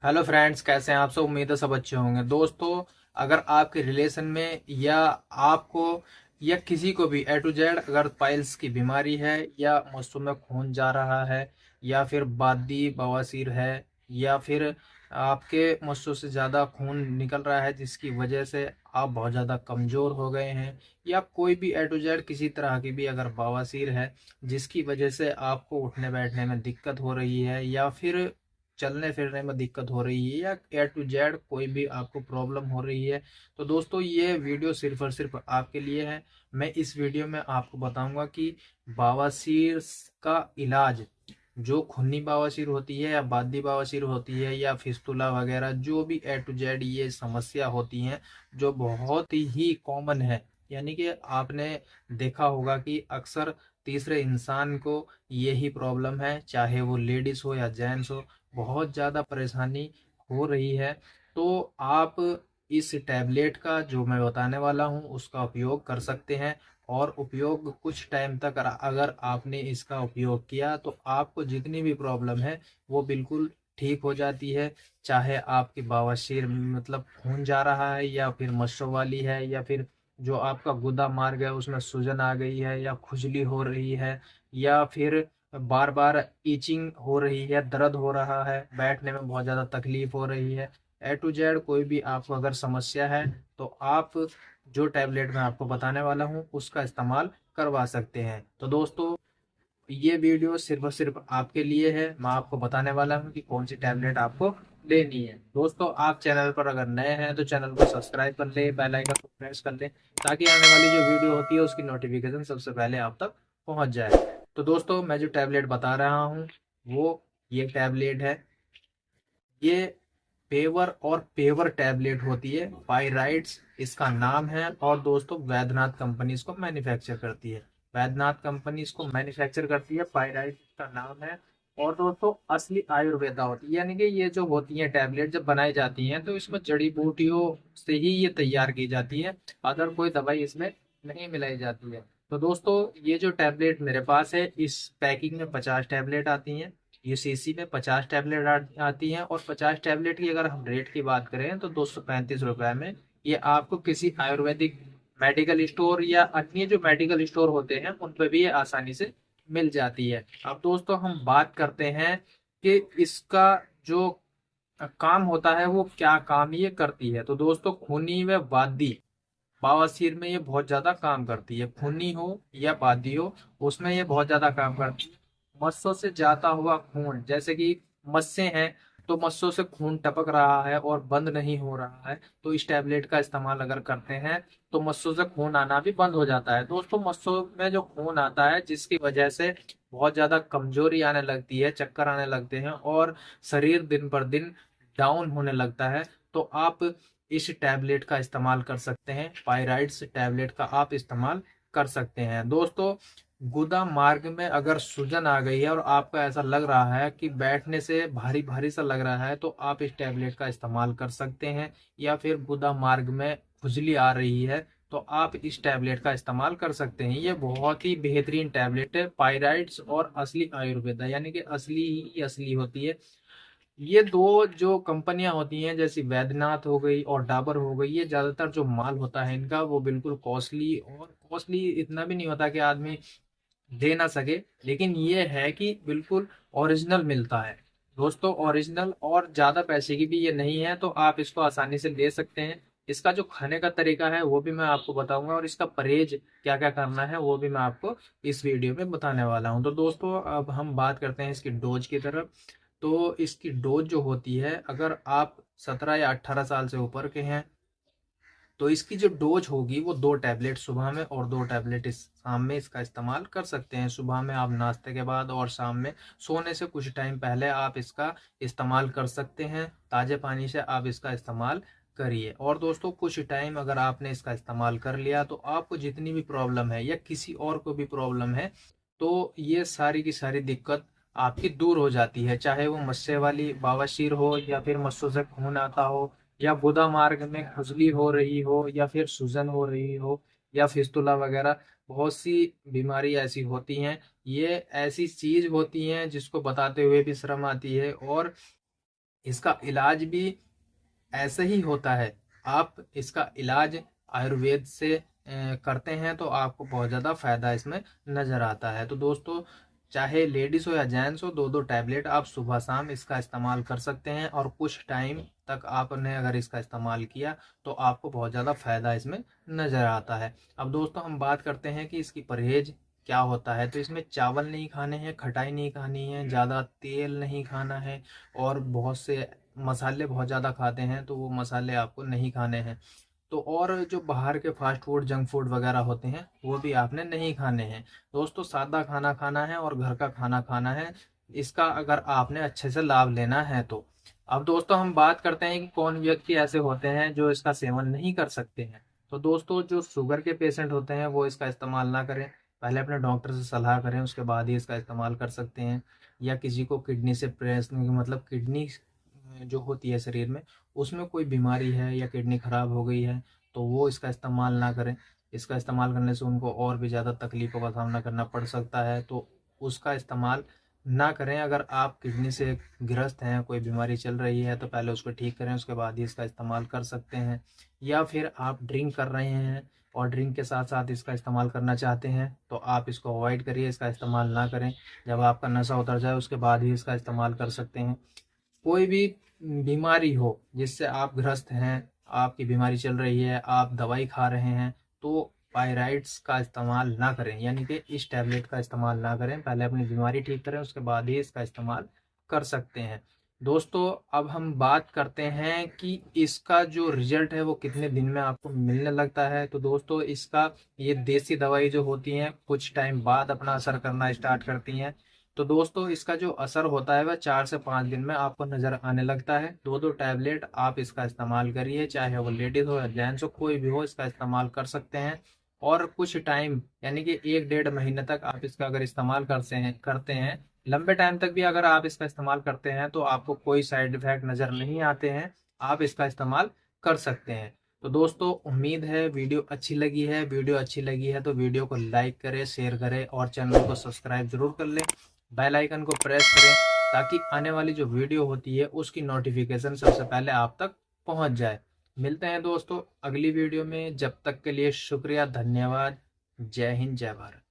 Hello friends, कैसे हैं आप सब। उम्मीद है सब अच्छे होंगे। दोस्तों, अगर आपके रिलेशन में या आपको या किसी को भी ए टू जेड अगर पाइल्स की बीमारी है या मस्सों में खून जा रहा है या फिर बादी बवासीर है या फिर आपके मस्सों से ज़्यादा खून निकल रहा है जिसकी वजह से आप बहुत ज़्यादा कमज़ोर हो गए हैं, या कोई भी ए टू जेड किसी तरह की भी अगर बवासीर है जिसकी वजह से आपको उठने बैठने में दिक्कत हो रही है या फिर चलने फिरने में दिक्कत हो रही है या ए टू जेड कोई भी आपको प्रॉब्लम हो रही है, तो दोस्तों ये वीडियो सिर्फ और सिर्फ आपके लिए है। मैं इस वीडियो में आपको बताऊंगा कि बवासीर का इलाज, जो खूनी बवासीर होती है या बादी बवासीर होती है या फिस्तुला वगैरह जो भी ए टू जेड ये समस्या होती हैं जो बहुत ही कॉमन है, यानी कि आपने देखा होगा कि अक्सर तीसरे इंसान को यही प्रॉब्लम है, चाहे वो लेडीज हो या जेंट्स हो, बहुत ज़्यादा परेशानी हो रही है। तो आप इस टैबलेट का जो मैं बताने वाला हूँ उसका उपयोग कर सकते हैं। और उपयोग कुछ टाइम तक अगर आपने इसका उपयोग किया तो आपको जितनी भी प्रॉब्लम है वो बिल्कुल ठीक हो जाती है। चाहे आपकी बवासीर मतलब खून जा रहा है या फिर मस्सों वाली है या फिर जो आपका गुदा मार्ग है उसमें सूजन आ गई है या खुजली हो रही है या फिर बार बार ईचिंग हो रही है, दर्द हो रहा है, बैठने में बहुत ज़्यादा तकलीफ हो रही है, ए टू जेड कोई भी आपको अगर समस्या है तो आप जो टैबलेट मैं आपको बताने वाला हूँ उसका इस्तेमाल करवा सकते हैं। तो दोस्तों, ये वीडियो सिर्फ और सिर्फ आपके लिए है। मैं आपको बताने वाला हूँ कि कौन सी टैबलेट आपको लेनी है। दोस्तों, आप चैनल पर अगर नए हैं तो चैनल को सब्सक्राइब कर ले, बेल आइकन को प्रेस कर ले ताकि आने वाली जो वीडियो होती है उसकी नोटिफिकेशन सबसे पहले आप तक पहुंच जाए। तो दोस्तों, मैं जो टैबलेट बता रहा हूँ वो ये टैबलेट है। ये पेवर और पेवर टैबलेट होती है, पायराइड्स इसका नाम है। और दोस्तों, वैद्यनाथ कंपनी इसको मैन्युफैक्चर करती है। वैद्यनाथ कंपनी इसको मैन्युफैक्चर करती है, पायराइड्स इसका नाम है। और दोस्तों, असली आयुर्वेदा होती है, यानी कि ये जो होती है टैबलेट जब बनाई जाती हैं तो इसमें जड़ी बूटियों से ही ये तैयार की जाती है। अदर कोई दवाई इसमें नहीं मिलाई जाती है। तो दोस्तों, ये जो टैबलेट मेरे पास है इस पैकिंग में 50 टैबलेट आती हैं। ये सीसी में 50 टैबलेट आती हैं और 50 टैबलेट की अगर हम रेट की बात करें तो 235 रुपए में ये आपको किसी आयुर्वेदिक मेडिकल स्टोर या अन्य जो मेडिकल स्टोर होते हैं उन पे भी ये आसानी से मिल जाती है। अब दोस्तों, हम बात करते हैं कि इसका जो काम होता है वो क्या काम ये करती है। तो दोस्तों, खूनी व वादी बवासीर में ये बहुत ज्यादा काम करती है। खूनी हो या बादी हो उसमें ये बहुत ज्यादा काम करती है। मस्सों से जाता हुआ खून, जैसे कि मस्से हैं तो मस्सों से खून टपक रहा है और बंद नहीं हो रहा है, तो इस टैबलेट का इस्तेमाल अगर करते हैं तो मस्सों से खून आना भी बंद हो जाता है। दोस्तों, मस्सों में जो खून आता है जिसकी वजह से बहुत ज्यादा कमजोरी आने लगती है, चक्कर आने लगते हैं और शरीर दिन पर दिन डाउन होने लगता है, तो आप इस टैबलेट का इस्तेमाल कर सकते हैं। पायराइड्स टैबलेट का आप इस्तेमाल कर सकते हैं। दोस्तों, गुदा मार्ग में अगर सूजन आ गई है और आपको ऐसा लग रहा है कि बैठने से भारी भारी सा लग रहा है तो आप इस टैबलेट का इस्तेमाल कर सकते हैं। या फिर गुदा मार्ग में खुजली आ रही है तो आप इस टैबलेट का इस्तेमाल कर सकते हैं। ये बहुत ही बेहतरीन टैबलेट है, पायराइड्स और असली आयुर्वेदा, यानी कि असली ही असली होती है। ये दो जो कंपनियां होती हैं जैसे वैद्यनाथ हो गई और डाबर हो गई, ये ज्यादातर जो माल होता है इनका वो बिल्कुल कॉस्टली, और कॉस्टली इतना भी नहीं होता कि आदमी दे ना सके, लेकिन ये है कि बिल्कुल ओरिजिनल मिलता है। दोस्तों, ओरिजिनल और ज्यादा पैसे की भी ये नहीं है, तो आप इसको आसानी से ले सकते हैं। इसका जो खाने का तरीका है वो भी मैं आपको बताऊंगा और इसका परहेज क्या क्या करना है वो भी मैं आपको इस वीडियो में बताने वाला हूं। तो दोस्तों, अब हम बात करते हैं इसकी डोज की तरफ। तो इसकी डोज जो होती है, अगर आप 17 या 18 साल से ऊपर के हैं तो इसकी जो डोज होगी वो 2 टैबलेट सुबह में और 2 टैबलेट इस शाम में इसका इस्तेमाल कर सकते हैं। सुबह में आप नाश्ते के बाद और शाम में सोने से कुछ टाइम पहले आप इसका इस्तेमाल कर सकते हैं। ताज़े पानी से आप इसका इस्तेमाल करिए। और दोस्तों, कुछ टाइम अगर आपने इसका इस्तेमाल कर लिया तो आपको जितनी भी प्रॉब्लम है या किसी और को भी प्रॉब्लम है तो ये सारी की सारी दिक्कत आपकी दूर हो जाती है। चाहे वो मस्से वाली बवासीर हो या फिर मस्सों से खून आता हो या गुदा मार्ग में खुजली हो रही हो या फिर सूजन हो रही हो या फिस्तुला वगैरह, बहुत सी बीमारी ऐसी होती हैं। ये ऐसी चीज होती हैं जिसको बताते हुए भी शर्म आती है। और इसका इलाज भी ऐसे ही होता है। आप इसका इलाज आयुर्वेद से करते हैं तो आपको बहुत ज़्यादा फायदा इसमें नज़र आता है। तो दोस्तों, चाहे लेडीज़ हो या जेंट्स हो, 2-2 टैबलेट आप सुबह शाम इसका इस्तेमाल कर सकते हैं, और कुछ टाइम तक आपने अगर इसका इस्तेमाल किया तो आपको बहुत ज़्यादा फायदा इसमें नज़र आता है। अब दोस्तों, हम बात करते हैं कि इसकी परहेज क्या होता है। तो इसमें चावल नहीं खाने हैं, खटाई नहीं खानी है, ज़्यादा तेल नहीं खाना है, और बहुत से मसाले बहुत ज़्यादा खाते हैं तो वो मसाले आपको नहीं खाने हैं। तो और जो बाहर के फास्ट फूड, जंक फूड वगैरह होते हैं वो भी आपने नहीं खाने हैं। दोस्तों, सादा खाना खाना है और घर का खाना खाना है, इसका अगर आपने अच्छे से लाभ लेना है तो। अब दोस्तों, हम बात करते हैं कि कौन व्यक्ति ऐसे होते हैं जो इसका सेवन नहीं कर सकते हैं। तो दोस्तों, जो शुगर के पेशेंट होते हैं वो इसका इस्तेमाल ना करें, पहले अपने डॉक्टर से सलाह करें, उसके बाद ही इसका इस्तेमाल कर सकते हैं। या किसी को किडनी से मतलब किडनी जो होती है शरीर में, उसमें कोई बीमारी है या किडनी खराब हो गई है तो वो इसका इस्तेमाल ना करें। इसका इस्तेमाल करने से उनको और भी ज़्यादा तकलीफ़ों का सामना करना पड़ सकता है, तो उसका इस्तेमाल ना करें। अगर आप किडनी से ग्रस्त हैं, कोई बीमारी चल रही है, तो पहले उसको ठीक करें, उसके बाद ही इसका इस्तेमाल कर सकते हैं। या फिर आप ड्रिंक कर रहे हैं और ड्रिंक के साथ साथ इसका इस्तेमाल करना चाहते हैं तो आप इसको अवॉइड करिए, इसका इस्तेमाल ना करें। जब आपका नशा उतर जाए उसके बाद ही इसका इस्तेमाल कर सकते हैं। कोई भी बीमारी हो जिससे आप ग्रस्त हैं, आपकी बीमारी चल रही है, आप दवाई खा रहे हैं, तो पायराइड्स का इस्तेमाल ना करें, यानी कि इस टैबलेट का इस्तेमाल ना करें। पहले अपनी बीमारी ठीक करें, उसके बाद ही इसका इस्तेमाल कर सकते हैं। दोस्तों, अब हम बात करते हैं कि इसका जो रिजल्ट है वो कितने दिन में आपको मिलने लगता है। तो दोस्तों, इसका ये देसी दवाई जो होती हैं कुछ टाइम बाद अपना असर करना स्टार्ट करती हैं। तो दोस्तों, इसका जो असर होता है वह 4 से 5 दिन में आपको नज़र आने लगता है। 2-2 टैबलेट आप इसका इस्तेमाल करिए, चाहे वो लेडीज़ हो या जेंट्स हो, कोई भी हो इसका इस्तेमाल कर सकते हैं। और कुछ टाइम, यानी कि 1-1.5 महीने तक आप इसका अगर इस्तेमाल करते हैं, लंबे टाइम तक भी अगर आप इसका इस्तेमाल करते हैं तो आपको कोई साइड इफेक्ट नज़र नहीं आते हैं, आप इसका इस्तेमाल कर सकते हैं। तो दोस्तों, उम्मीद है वीडियो अच्छी लगी है। वीडियो अच्छी लगी है तो वीडियो को लाइक करें, शेयर करें, और चैनल को सब्सक्राइब जरूर कर लें। बेल आइकन को प्रेस करें ताकि आने वाली जो वीडियो होती है उसकी नोटिफिकेशन सबसे पहले आप तक पहुंच जाए। मिलते हैं दोस्तों अगली वीडियो में, जब तक के लिए शुक्रिया, धन्यवाद। जय हिंद, जय भारत।